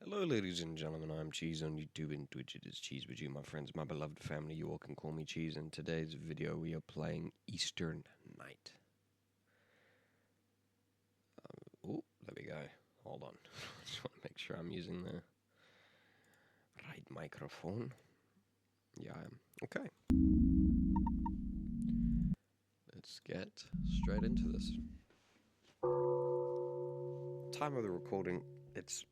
Hello, ladies and gentlemen. I'm Cheese on YouTube and Twitch. It is Cheese with you, my friends, my beloved family. You all can call me Cheese. In today's video, we are playing Eastern Night. Oh, there we go. Hold on. Just want to make sure I'm using the right microphone. Yeah, I am. Okay. Let's get straight into this. Time of the recording, it's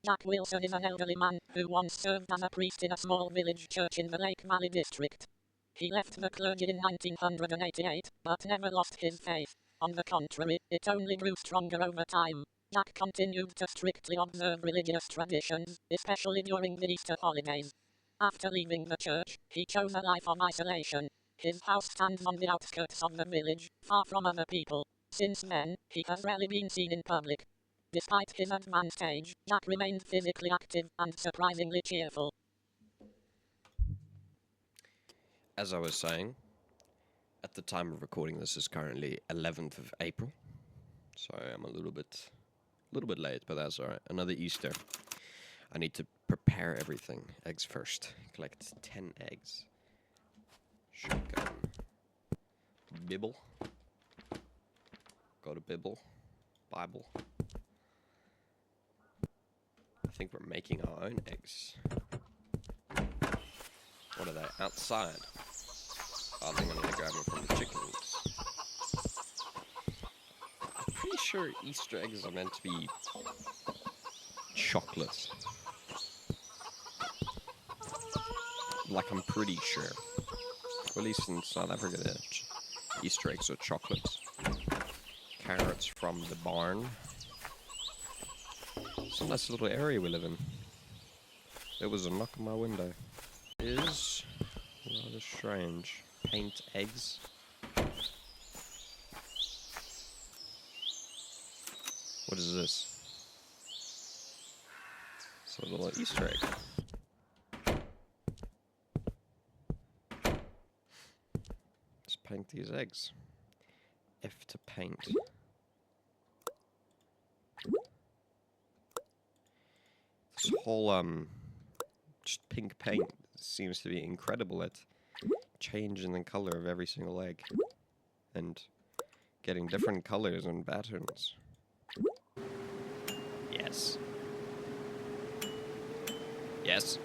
Jack Wilson is an elderly man who once served as a priest in a small village church in the Lake Valley district. He left the clergy in 1988, but never lost his faith. On the contrary, it only grew stronger over time. Jack continued to strictly observe religious traditions, especially during the Easter holidays. After leaving the church, he chose a life of isolation. His house stands on the outskirts of the village, far from other people. Since then, he has rarely been seen in public. Despite his advanced age, Jack remained physically active and surprisingly cheerful. as I was saying, at the time of recording, this is currently 11th of April. So I'm a little bit late, but that's alright. Another Easter. I need to prepare everything. Eggs first. Collect 10 eggs. Shotgun. Bibble. Go to Bibble. Bible. I think we're making our own eggs. What are they? Outside. I think I need to grab them from the chickens. I'm pretty sure Easter eggs are meant to be chocolate. Like, I'm pretty sure. Or at least in South Africa, the Easter eggs are chocolate. Carrots from the barn. It's a nice little area we live in. There was a knock on my window. It is rather strange. Paint eggs. What is this? It's a little Easter egg. Let's paint these eggs. F to paint. This whole just pink paint seems to be incredible at changing the color of every single egg and getting different colors and patterns. Yes. Yes.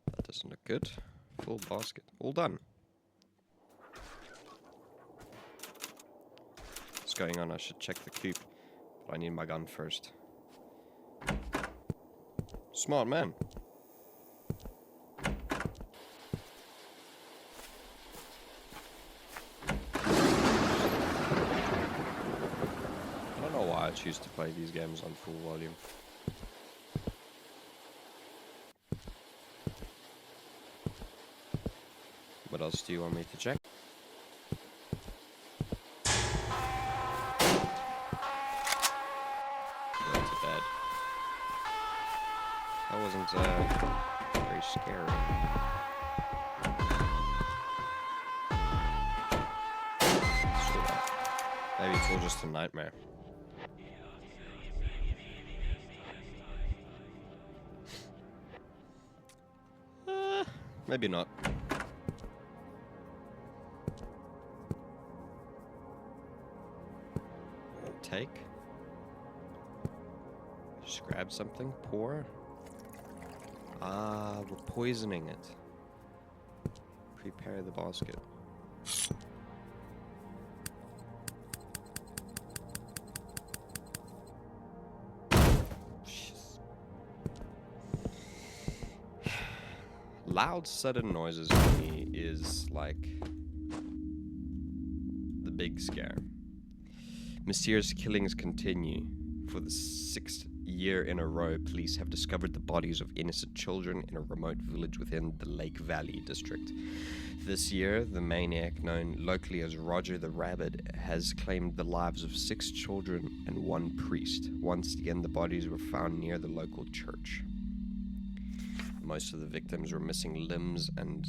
That doesn't look good. Full basket. All done. What's going on? I should check the coop. But I need my gun first. Smart man. I don't know why I choose to play these games on full volume. What else do you want me to check? Go to bed. That wasn't very scary. Sort of. Maybe it's all just a nightmare. Maybe not. Take. Just grab something. Pour. Ah, we're poisoning it. Prepare the basket. Loud, sudden noises to me is like the big scare. Mysterious killings continue. For the 6th year in a row, police have discovered the bodies of innocent children in a remote village within the Lake Valley district. This year, the maniac, known locally as Roger the Rabbit, has claimed the lives of 6 children and 1 priest. Once again, the bodies were found near the local church. The most of the victims were missing limbs, and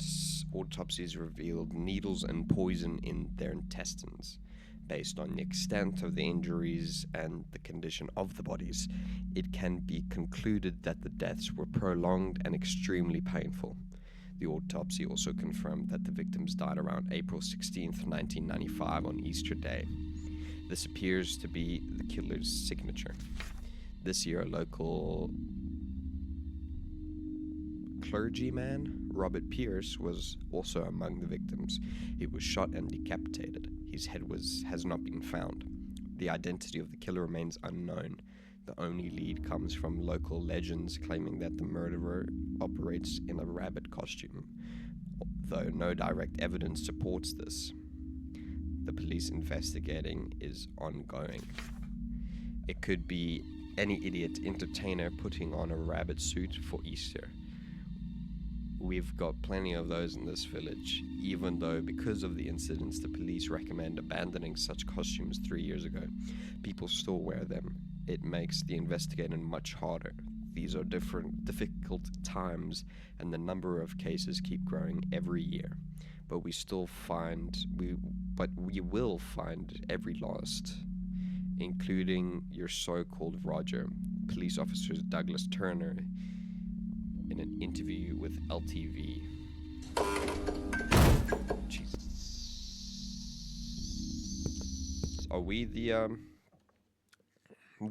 autopsies revealed needles and poison in their intestines. Based on the extent of the injuries and the condition of the bodies, it can be concluded that the deaths were prolonged and extremely painful. The autopsy also confirmed that the victims died around April 16th, 1995 on Easter Day. This appears to be the killer's signature. This year, a local clergyman, Robert Pierce, was also among the victims. He was shot and decapitated. His head has not been found. The identity of the killer remains unknown. The only lead comes from local legends claiming that the murderer operates in a rabbit costume, though no direct evidence supports this. The police investigating is ongoing. It could be any idiot entertainer putting on a rabbit suit for Easter. We've got plenty of those in this village, even though because of the incidents the police recommend abandoning such costumes 3 years ago. People still wear them. It makes the investigating much harder. These are difficult times, and the number of cases keep growing every year. But we will find every lost, including your so-called Roger. Police officer Douglas Turner, in an interview with LTV. Jesus. Are we the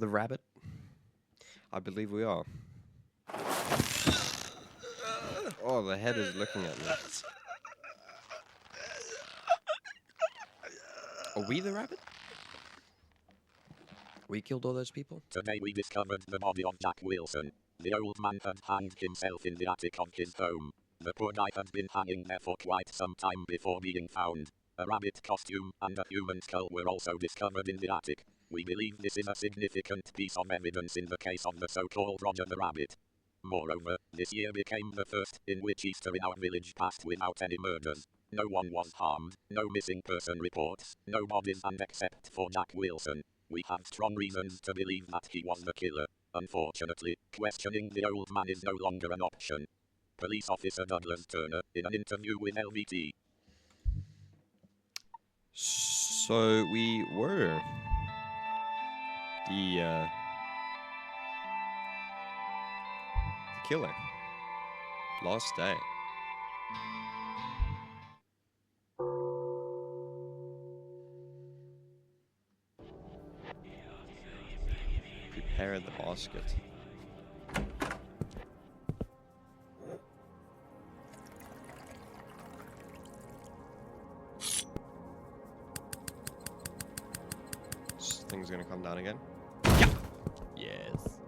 rabbit? I believe we are. Oh, the head is looking at me. Are we the rabbit? We killed all those people? Today we discovered the body of Jack Wilson. The old man had hanged himself in the attic of his home. The poor guy had been hanging there for quite some time before being found. A rabbit costume and a human skull were also discovered in the attic. We believe this is a significant piece of evidence in the case of the so-called Roger the Rabbit. Moreover, this year became the first in which Easter in our village passed without any murders. No one was harmed, no missing person reports, no bodies, and except for Jack Wilson, we have strong reasons to believe that he was the killer. Unfortunately, questioning the old man is no longer an option. Police officer Douglas Turner, in an interview with LVT. So we were the killer. Last day. Prepare the basket. This thing's gonna come down again. Yeah. Yes.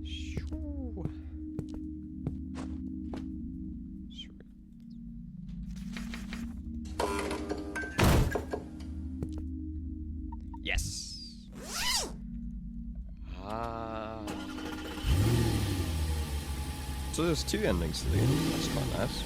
Shoo. Sweet. Yes. So there's two endings to the game. That's quite nice.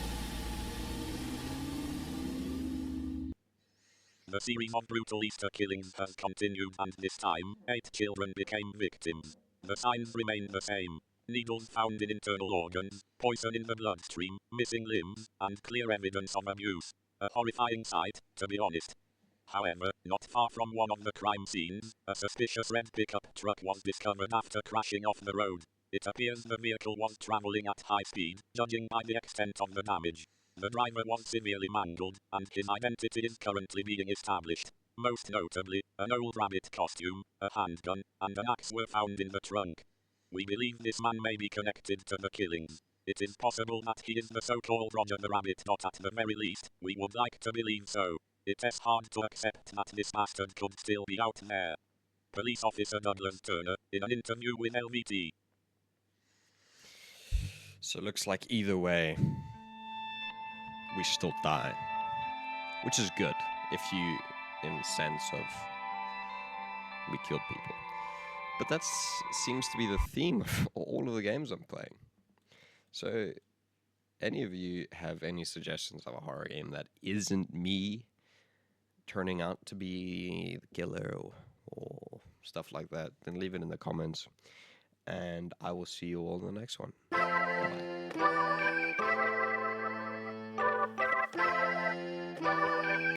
The series of brutal Easter killings has continued, and this time, 8 children became victims. The signs remain the same. Needles found in internal organs, poison in the bloodstream, missing limbs, and clear evidence of abuse. A horrifying sight, to be honest. However, not far from one of the crime scenes, a suspicious red pickup truck was discovered after crashing off the road. It appears the vehicle was traveling at high speed, judging by the extent of the damage. The driver was severely mangled, and his identity is currently being established. Most notably, an old rabbit costume, a handgun, and an axe were found in the trunk. We believe this man may be connected to the killings. It is possible that he is the so-called Roger the Rabbit. At the very least, we would like to believe so. It's hard to accept that this bastard could still be out there. Police officer Douglas Turner, in an interview with LVT. So it looks like either way, we still die. Which is good, if you, in the sense of, we killed people. But that seems to be the theme of all of the games I'm playing. So, any of you have any suggestions of a horror game that isn't me turning out to be the killer or stuff like that, then leave it in the comments. and I will see you all in the next one.